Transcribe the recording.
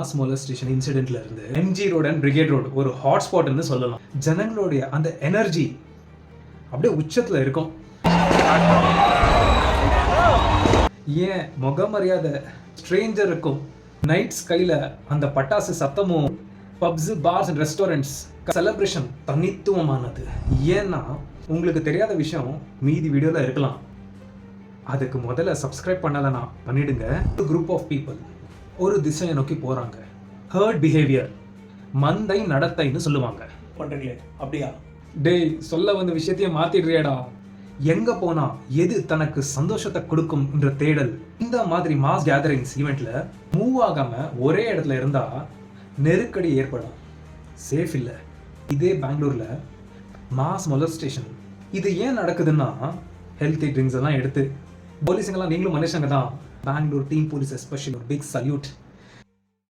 Mass molestation இன்சிடென்ட்ல இருந்து MG road and brigade road ஒரு ஹாட்ஸ்பாட்னு சொல்லலாம். ஜனங்களுடைய அந்த எனர்ஜி அப்படியே உச்சத்துல இருக்கும். ஏன் முகமரியாதை ஸ்ட்ரேஞ்சருக்கும் நைட் ஸ்கைல அந்த பட்டாசு சத்தமும் pubs bars and restaurants celebration தனித்துவமானது. ஏன்னா உங்களுக்கு தெரியாத விஷயம் மீதி வீடியோல இருக்கலாம். அதுக்கு முதல்ல சப்ஸ்கிரைப் பண்ணலனா பண்ணிடுங்க. ஒரு குரூப் ஆஃப் பீப்புள் ஒரு திசையை நோக்கி போறாங்க. ஹர்ட் பிஹேவியர், மந்தை நடத்தைன்னு சொல்லுவாங்க. பண்றீங்களே அப்படியா? டேய், சொல்ல வந்த விஷயத்தையே மாத்திடுறியாடா. எங்க போனா எது தனக்கு சந்தோஷத்தை கொடுக்கும் என்ற தேடல். இந்த மாதிரி மாஸ் கேதரிங்ஸ் ஈவெண்ட்ல மூவ் ஆகாம ஒரே இடத்துல இருந்தா நெருக்கடி ஏற்படும். சேஃப் இல்லை. இதே பெங்களூர்ல மாஸ் மொலஸ்டேஷன். இது ஏன் நடக்குதுன்னா ஹெல்த்தி ட்ரிங்க்ஸ் எல்லாம் எடுத்து போலீஸுங்கெல்லாம் நீங்களும் மனுஷங்க தான். பெங்களூர் டீம் போலீஸ் எஸ்பெஷலி ஒரு பிக் சல்யூட்.